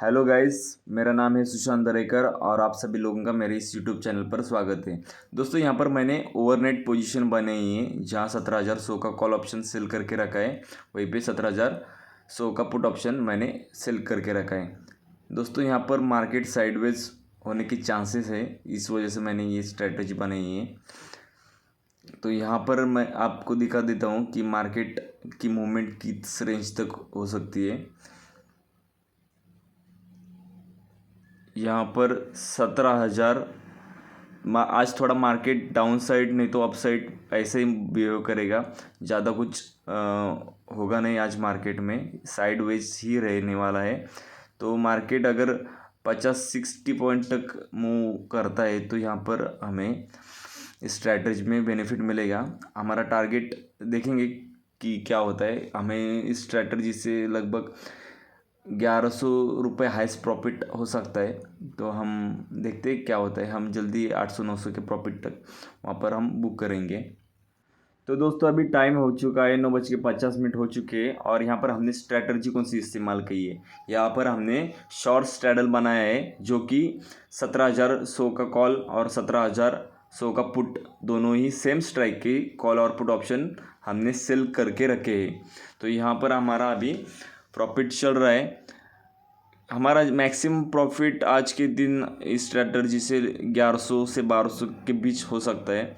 Hello guys, मेरा नाम है सुशांत दरेकर और आप सभी लोगों का मेरे इस यूट्यूब चैनल पर स्वागत है। दोस्तों, यहाँ पर मैंने ओवरनाइट पोजीशन बनाई है जहाँ 17,100 का कॉल ऑप्शन सेल करके रखा है। वहीं पे 17,100 का पुट ऑप्शन मैंने सेल करके रखा है। दोस्तों, यहाँ पर मार्केट साइडवेज होने की चांसेस है, इस वजह से मैंने ये स्ट्रेटजी बनाई है। तो यहाँ पर मैं आपको दिखा देता हूँ कि मार्केट की मूवमेंट किस रेंज तक हो सकती है। यहाँ पर 17,000 आज थोड़ा मार्केट डाउन साइड नहीं तो अप साइड ऐसे ही बिहेव करेगा। ज़्यादा कुछ होगा नहीं आज मार्केट में, साइडवेज ही रहने वाला है। तो मार्केट अगर 50-60 पॉइंट तक मूव करता है तो यहाँ पर हमें स्ट्रैटेजी में बेनिफिट मिलेगा। हमारा टारगेट देखेंगे कि क्या होता है। हमें इस स्ट्रैटेजी से लगभग 1,100 रुपये हाईएस्ट प्रॉफिट हो सकता है। तो हम देखते हैं क्या होता है। हम जल्दी 800-900 के प्रॉफिट तक वहाँ पर हम बुक करेंगे। तो दोस्तों, अभी टाइम हो चुका है, 9:50 हो चुके हैं और यहाँ पर हमने स्ट्रैटेजी कौन सी इस्तेमाल की है। यहाँ पर हमने शॉर्ट स्ट्रैडल बनाया है जो कि 17,100 का कॉल और 17,100 का पुट दोनों ही सेम स्ट्राइक की कॉल और पुट ऑप्शन हमने सेल करके रखे हैं। तो यहाँ पर हमारा अभी प्रॉफिट चल रहा है। हमारा मैक्सिमम प्रॉफिट आज के दिन इस स्ट्रैटेजी से 1,100 से 1,200 के बीच हो सकता है।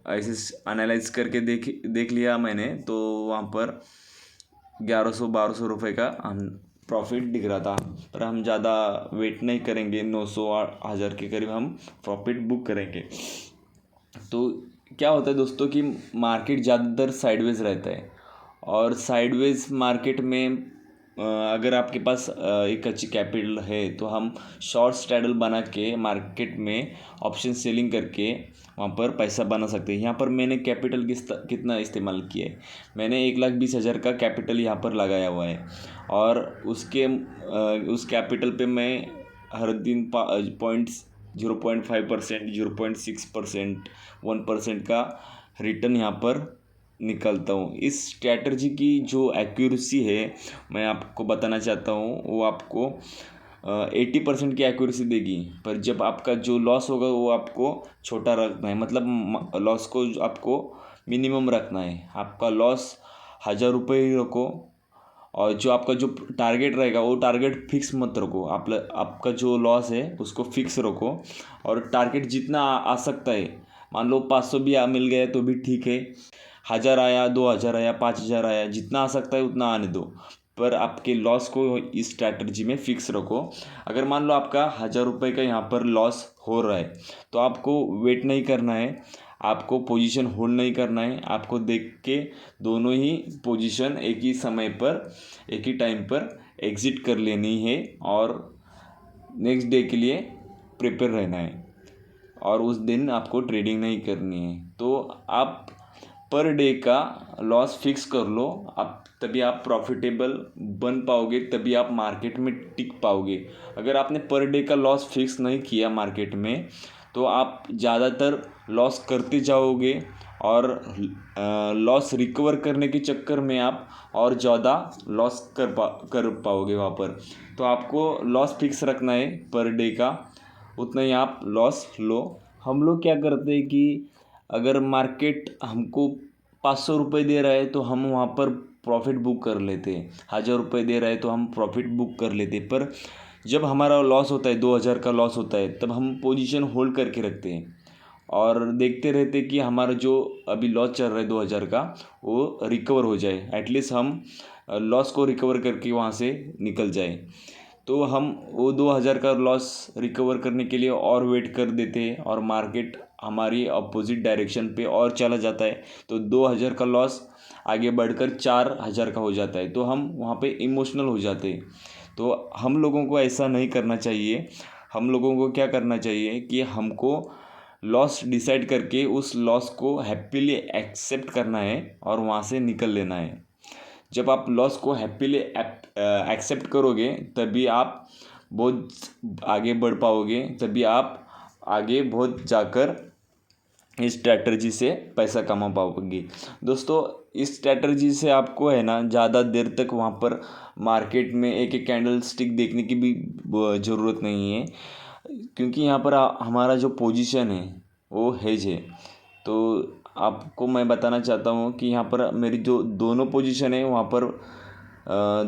ऐसे एनालाइज करके देख लिया मैंने, तो वहाँ पर 1,100-1,200 रुपये का हम प्रॉफिट दिख रहा था। पर हम ज़्यादा वेट नहीं करेंगे, 900-1,000 के करीब हम प्रॉफिट बुक करेंगे। तो क्या होता है दोस्तों कि मार्केट ज़्यादातर साइडवेज रहता है और साइडवेज मार्केट में अगर आपके पास एक अच्छी कैपिटल है तो हम शॉर्ट स्ट्रैडल बना के मार्केट में ऑप्शन सेलिंग करके वहाँ पर पैसा बना सकते हैं। यहाँ पर मैंने कैपिटल कितना इस्तेमाल किया है। मैंने 1,20,000 का कैपिटल यहाँ पर लगाया हुआ है और उस कैपिटल पे मैं हर दिन पॉइंट्स 0.5%, 0.6%, 1% का रिटर्न यहाँ पर निकलता हूँ। इस स्ट्रैटेजी की जो एक्यूरेसी है मैं आपको बताना चाहता हूँ, वो आपको 80% की एक्यूरेसी देगी। पर जब आपका जो लॉस होगा वो आपको छोटा रखना है, मतलब लॉस को आपको मिनिमम रखना है। आपका लॉस 1,000 रुपये ही रखो और जो आपका जो टारगेट रहेगा वो टारगेट फिक्स मत रखो। आपका जो लॉस है उसको फिक्स रखो और टारगेट जितना आ सकता है, मान लो 500 भी मिल गया तो भी ठीक है, 1,000 आया, 2,000 आया, 5,000 आया, जितना आ सकता है उतना आने दो। पर आपके लॉस को इस स्ट्रैटेजी में फिक्स रखो। अगर मान लो आपका 1,000 रुपये का यहाँ पर लॉस हो रहा है तो आपको वेट नहीं करना है, आपको पोजीशन होल्ड नहीं करना है। आपको देख के दोनों ही पोजीशन एक ही समय पर एक ही टाइम पर एग्ज़िट कर लेनी है और नेक्स्ट डे के लिए प्रिपेयर रहना है और उस दिन आपको ट्रेडिंग नहीं करनी है। तो आप पर डे का लॉस फिक्स कर लो, आप तभी आप प्रॉफिटेबल बन पाओगे, तभी आप मार्केट में टिक पाओगे। अगर आपने पर डे का लॉस फिक्स नहीं किया मार्केट में तो आप ज़्यादातर लॉस करते जाओगे और लॉस रिकवर करने के चक्कर में आप और ज़्यादा लॉस कर पाओगे वहाँ पर। तो आपको लॉस फिक्स रखना है पर डे का, उतना ही आप लॉस लो। हम लोग क्या करते हैं कि अगर मार्केट हमको 500 रुपये दे रहा है तो हम वहाँ पर प्रॉफिट बुक कर लेते हैं, 1,000 रुपये दे रहा है तो हम प्रॉफिट बुक कर लेते हैं। पर जब हमारा लॉस होता है, 2,000 का लॉस होता है, तब हम पोजीशन होल्ड करके रखते हैं और देखते रहते कि हमारा जो अभी लॉस चल रहा है 2,000 का वो रिकवर हो जाए, एटलीस्ट हम लॉस को रिकवर करके वहाँ से निकल जाए। तो हम वो 2,000 का लॉस रिकवर करने के लिए और वेट कर देते हैं और मार्केट हमारी अपोजिट डायरेक्शन पे और चला जाता है तो 2,000 का लॉस आगे बढ़कर 4,000 का हो जाता है। तो हम वहाँ पे इमोशनल हो जाते हैं। तो हम लोगों को ऐसा नहीं करना चाहिए। हम लोगों को क्या करना चाहिए कि हमको लॉस डिसाइड करके उस लॉस को हैप्पीली एक्सेप्ट करना है और वहाँ से निकल लेना है। जब आप लॉस को हैप्पीली एक्सेप्ट करोगे तभी आप बहुत आगे बढ़ पाओगे, तभी आप आगे बहुत जाकर इस स्ट्रैटेजी से पैसा कमा पाओगे दोस्तों। इस स्ट्रैटेजी से आपको है ना ज़्यादा देर तक वहाँ पर मार्केट में एक एक कैंडल स्टिक देखने की भी ज़रूरत नहीं है, क्योंकि यहाँ पर हमारा जो पोजीशन है वो हेज है। तो आपको मैं बताना चाहता हूँ कि यहाँ पर मेरी जो दोनों पोजीशन है वहाँ पर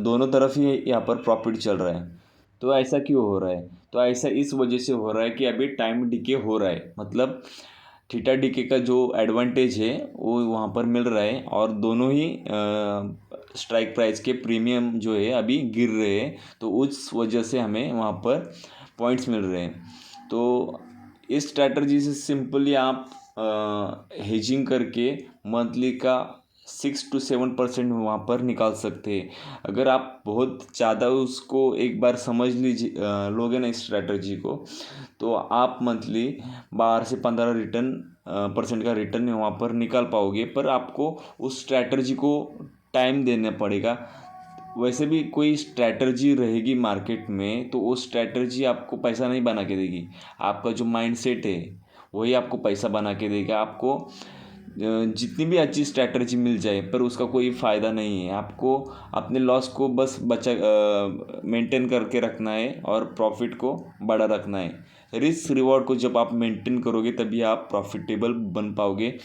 दोनों तरफ ही यहाँ पर प्रॉफिट चल रहा है। तो ऐसा क्यों हो रहा है? तो ऐसा इस वजह से हो रहा है कि अभी टाइम डिके हो रहा है, मतलब थीटा डीके का जो एडवांटेज है वो वहाँ पर मिल रहा है, और दोनों ही स्ट्राइक प्राइस के प्रीमियम जो है अभी गिर रहे हैं, तो उस वजह से हमें वहाँ पर पॉइंट्स मिल रहे हैं। तो इस स्ट्रैटेजी से सिंपली आप हेजिंग करके मंथली का 6 to 7% वहाँ पर निकाल सकते हैं। अगर आप बहुत ज़्यादा उसको एक बार समझ लोगे ना इस स्ट्रैटेजी को, तो आप मंथली 12 से 15% का रिटर्न वहाँ पर निकाल पाओगे। पर आपको उस स्ट्रैटेजी को टाइम देना पड़ेगा। वैसे भी कोई स्ट्रैटेजी रहेगी मार्केट में तो वो स्ट्रैटेजी आपको पैसा नहीं बना के देगी, आपका जो माइंडसेट है वही आपको पैसा बना के देगा। आपको जितनी भी अच्छी स्ट्रैटेजी मिल जाए पर उसका कोई फ़ायदा नहीं है। आपको अपने लॉस को बस मेंटेन करके रखना है और प्रॉफिट को बड़ा रखना है। रिस्क रिवॉर्ड को जब आप मेंटेन करोगे तभी आप प्रॉफिटेबल बन पाओगे।